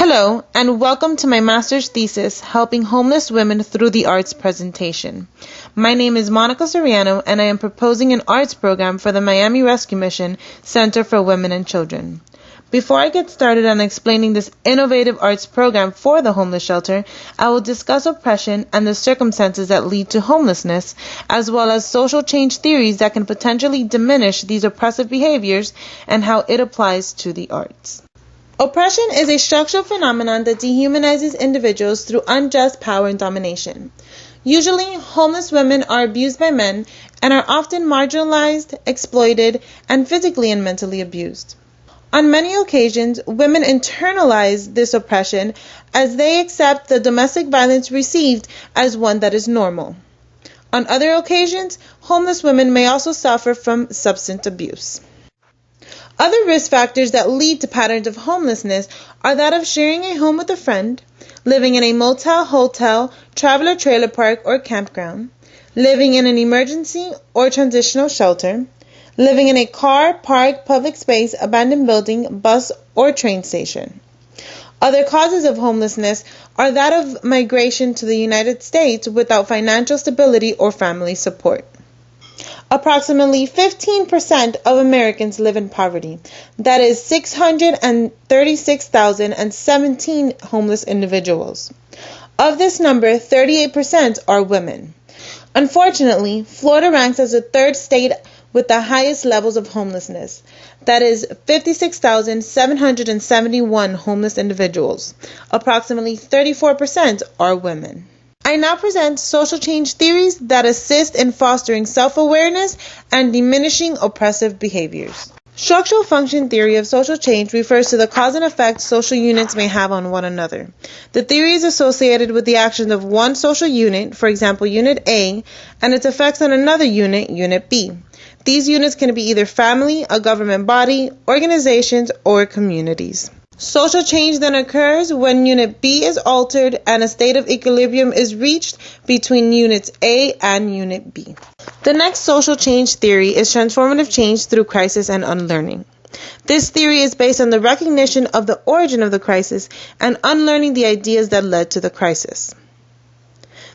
Hello, and welcome to my master's thesis, Helping Homeless Women Through the Arts presentation. My name is Monica Soriano, and I am proposing an arts program for the Miami Rescue Mission Center for Women and Children. Before I get started on explaining this innovative arts program for the homeless shelter, I will discuss oppression and the circumstances that lead to homelessness, as well as social change theories that can potentially diminish these oppressive behaviors and how it applies to the arts. Oppression is a structural phenomenon that dehumanizes individuals through unjust power and domination. Usually, homeless women are abused by men and are often marginalized, exploited, and physically and mentally abused. On many occasions, women internalize this oppression as they accept the domestic violence received as one that is normal. On other occasions, homeless women may also suffer from substance abuse. Other risk factors that lead to patterns of homelessness are that of sharing a home with a friend, living in a motel, hotel, traveler trailer park, or campground, living in an emergency or transitional shelter, living in a car, park, public space, abandoned building, bus, or train station. Other causes of homelessness are that of migration to the United States without financial stability or family support. Approximately 15% of Americans live in poverty. That is 636,017 homeless individuals. Of this number, 38% are women. Unfortunately, Florida ranks as the third state with the highest levels of homelessness. That is 56,771 homeless individuals. Approximately 34% are women. I now present social change theories that assist in fostering self-awareness and diminishing oppressive behaviors. Structural function theory of social change refers to the cause and effect social units may have on one another. The theory is associated with the actions of one social unit, for example, Unit A, and its effects on another unit, Unit B. These units can be either family, a government body, organizations, or communities. Social change then occurs when Unit B is altered and a state of equilibrium is reached between Units A and Unit B. The next social change theory is transformative change through crisis and unlearning. This theory is based on the recognition of the origin of the crisis and unlearning the ideas that led to the crisis.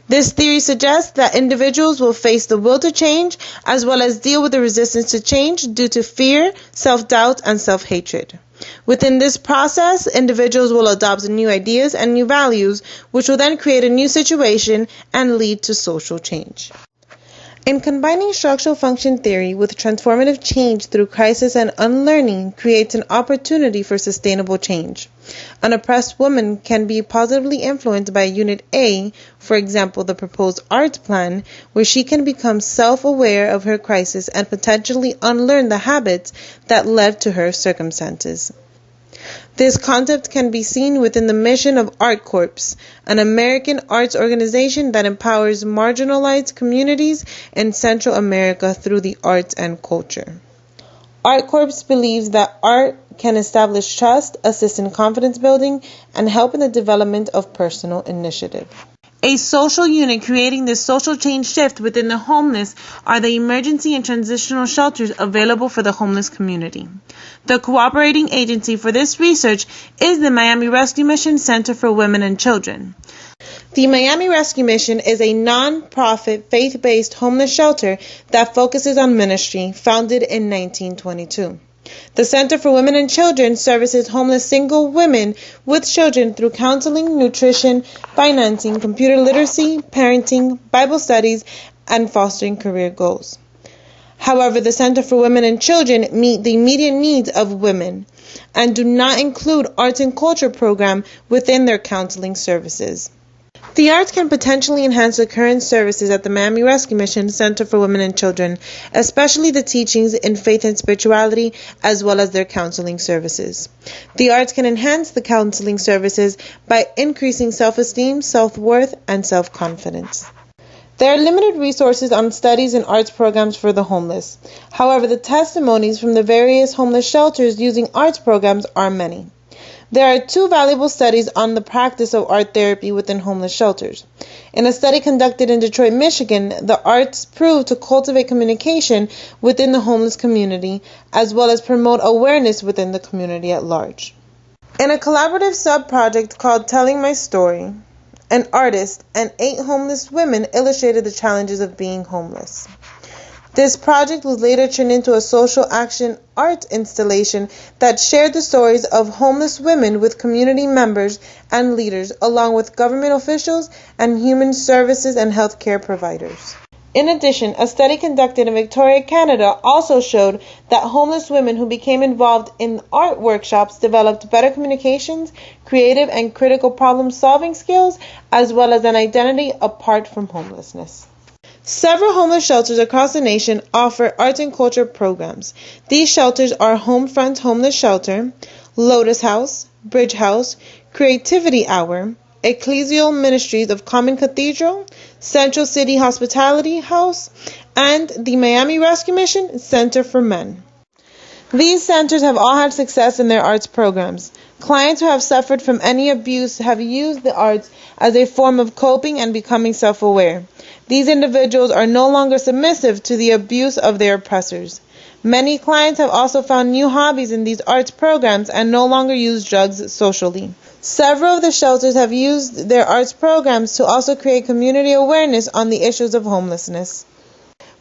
This theory suggests that individuals will face the will to change as well as deal with the resistance to change due to fear, self-doubt, and self-hatred. Within this process, individuals will adopt new ideas and new values, which will then create a new situation and lead to social change. In combining structural function theory with transformative change through crisis and unlearning creates an opportunity for sustainable change. An oppressed woman can be positively influenced by Unit A, for example, the proposed art plan, where she can become self-aware of her crisis and potentially unlearn the habits that led to her circumstances. This concept can be seen within the mission of ArtCorps, an American arts organization that empowers marginalized communities in Central America through the arts and culture. ArtCorps believes that art can establish trust, assist in confidence building, and help in the development of personal initiative. A social unit creating this social change shift within the homeless are the emergency and transitional shelters available for the homeless community. The cooperating agency for this research is the Miami Rescue Mission Center for Women and Children. The Miami Rescue Mission is a non-profit, faith-based homeless shelter that focuses on ministry, founded in 1922. The Center for Women and Children services homeless single women with children through counseling, nutrition, financing, computer literacy, parenting, Bible studies, and fostering career goals. However, the Center for Women and Children meet the immediate needs of women and do not include arts and culture program within their counseling services. The arts can potentially enhance the current services at the Miami Rescue Mission Center for Women and Children, especially the teachings in faith and spirituality, as well as their counseling services. The arts can enhance the counseling services by increasing self-esteem, self-worth, and self-confidence. There are limited resources on studies and arts programs for the homeless. However, the testimonies from the various homeless shelters using arts programs are many. There are 2 valuable studies on the practice of art therapy within homeless shelters. In a study conducted in Detroit, Michigan, the arts proved to cultivate communication within the homeless community, as well as promote awareness within the community at large. In a collaborative sub-project called Telling My Story, an artist and 8 homeless women illustrated the challenges of being homeless. This project was later turned into a social action art installation that shared the stories of homeless women with community members and leaders, along with government officials and human services and healthcare providers. In addition, a study conducted in Victoria, Canada also showed that homeless women who became involved in art workshops developed better communications, creative and critical problem-solving skills, as well as an identity apart from homelessness. Several homeless shelters across the nation offer arts and culture programs. These shelters are Homefront Homeless Shelter, Lotus House, Bridge House, Creativity Hour, Ecclesial Ministries of Common Cathedral, Central City Hospitality House, and the Miami Rescue Mission Center for Men. These centers have all had success in their arts programs. Clients who have suffered from any abuse have used the arts as a form of coping and becoming self-aware. These individuals are no longer submissive to the abuse of their oppressors. Many clients have also found new hobbies in these arts programs and no longer use drugs socially. Several of the shelters have used their arts programs to also create community awareness on the issues of homelessness.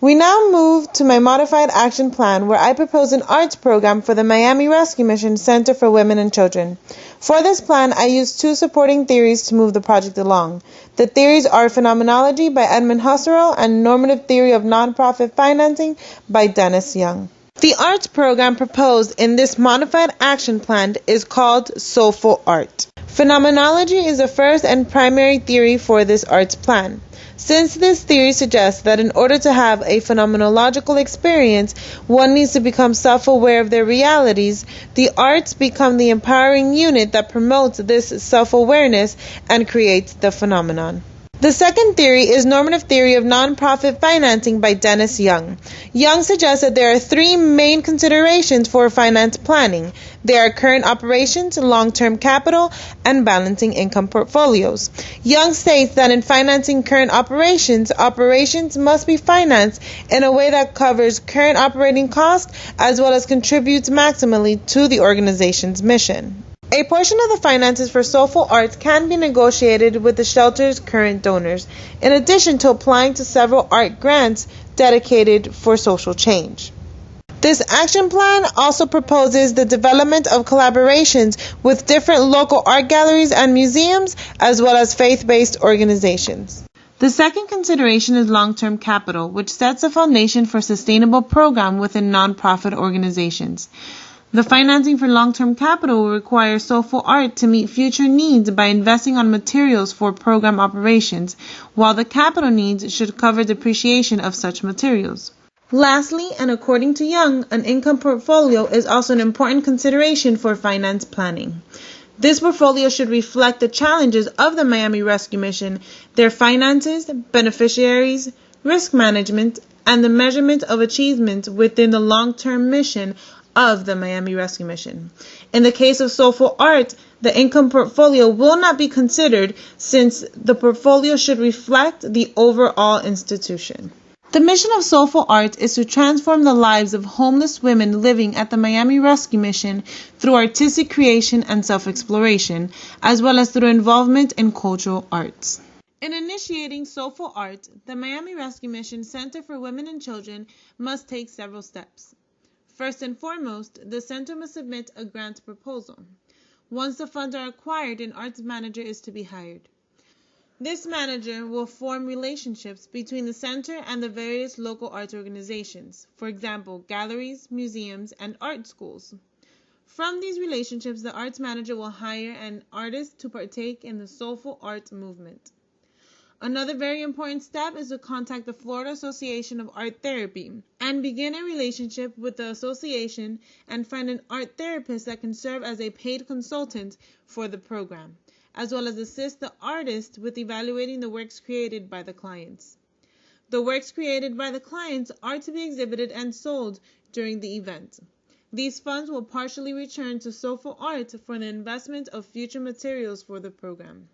We now move to my modified action plan, where I propose an arts program for the Miami Rescue Mission Center for Women and Children. For this plan, I use 2 supporting theories to move the project along. The theories are Phenomenology by Edmund Husserl and Normative Theory of Nonprofit Financing by Dennis Young. The arts program proposed in this modified action plan is called Soulful Art. Phenomenology is the first and primary theory for this arts plan. Since this theory suggests that in order to have a phenomenological experience, one needs to become self-aware of their realities, the arts become the empowering unit that promotes this self-awareness and creates the phenomenon. The second theory is Normative Theory of Nonprofit Financing by Dennis Young. Young suggests that there are 3 main considerations for finance planning. They are current operations, long-term capital, and balancing income portfolios. Young states that in financing current operations, operations must be financed in a way that covers current operating costs as well as contributes maximally to the organization's mission. A portion of the finances for Soulful Arts can be negotiated with the shelter's current donors, in addition to applying to several art grants dedicated for social change. This action plan also proposes the development of collaborations with different local art galleries and museums, as well as faith-based organizations. The second consideration is long-term capital, which sets a foundation for sustainable program within nonprofit organizations. The financing for long-term capital will require Soulful Art to meet future needs by investing on materials for program operations, while the capital needs should cover depreciation of such materials. Lastly, and according to Young, an income portfolio is also an important consideration for finance planning. This portfolio should reflect the challenges of the Miami Rescue Mission, their finances, beneficiaries, risk management, and the measurement of achievements within the long-term mission of the Miami Rescue Mission. In the case of Soulful Art, the income portfolio will not be considered since the portfolio should reflect the overall institution. The mission of Soulful Art is to transform the lives of homeless women living at the Miami Rescue Mission through artistic creation and self-exploration, as well as through involvement in cultural arts. In initiating Soulful Art, the Miami Rescue Mission Center for Women and Children must take several steps. First and foremost, the center must submit a grant proposal. Once the funds are acquired, an arts manager is to be hired. This manager will form relationships between the center and the various local arts organizations, for example, galleries, museums, and art schools. From these relationships, the arts manager will hire an artist to partake in the Soulful Art movement. Another very important step is to contact the Florida Association of Art Therapy and begin a relationship with the association and find an art therapist that can serve as a paid consultant for the program, as well as assist the artist with evaluating the works created by the clients. The works created by the clients are to be exhibited and sold during the event. These funds will partially return to Soulful Art for the investment of future materials for the program.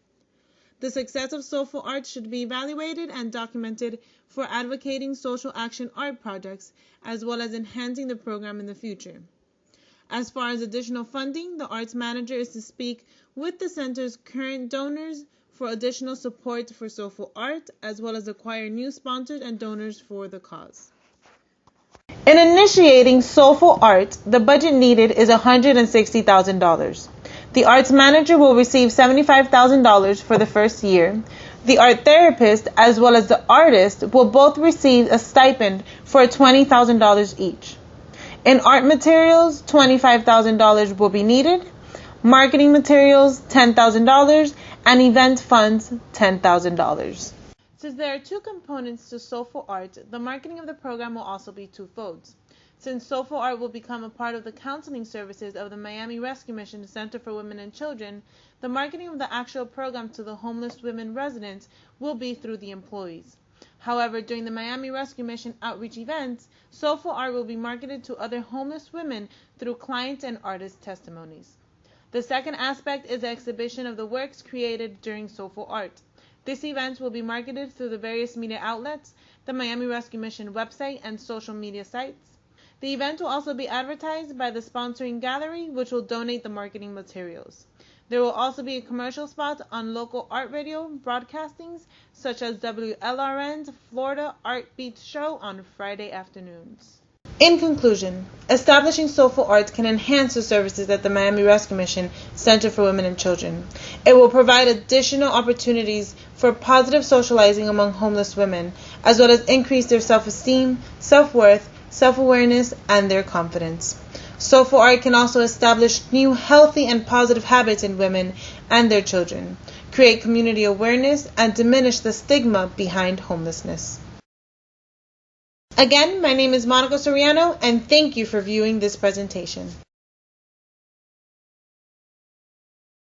The success of Soulful Art should be evaluated and documented for advocating social action art projects, as well as enhancing the program in the future. As far as additional funding, the arts manager is to speak with the center's current donors for additional support for soulful art, as well as acquire new sponsors and donors for the cause. In initiating soulful art, the budget needed is $160,000. The arts manager will receive $75,000 for the first year. The art therapist, as well as the artist, will both receive a stipend for $20,000 each. In art materials, $25,000 will be needed, marketing materials, $10,000, and event funds, $10,000. Since there are two components to Soulful Art, the marketing of the program will also be twofold. Since Soulful Art will become a part of the counseling services of the Miami Rescue Mission Center for Women and Children, the marketing of the actual program to the homeless women residents will be through the employees. However, during the Miami Rescue Mission outreach events, Soulful Art will be marketed to other homeless women through client and artist testimonies. The second aspect is the exhibition of the works created during Soulful Art. This event will be marketed through the various media outlets, the Miami Rescue Mission website, and social media sites. The event will also be advertised by the sponsoring gallery, which will donate the marketing materials. There will also be a commercial spot on local art radio broadcastings, such as WLRN's Florida Art Beats show on Friday afternoons. In conclusion, establishing Soulful Art can enhance the services at the Miami Rescue Mission Center for Women and Children. It will provide additional opportunities for positive socializing among homeless women, as well as increase their self-esteem, self-worth, self-awareness, and their confidence. Soulful Art can also establish new healthy and positive habits in women and their children, create community awareness, and diminish the stigma behind homelessness. Again, my name is Monica Soriano, and thank you for viewing this presentation.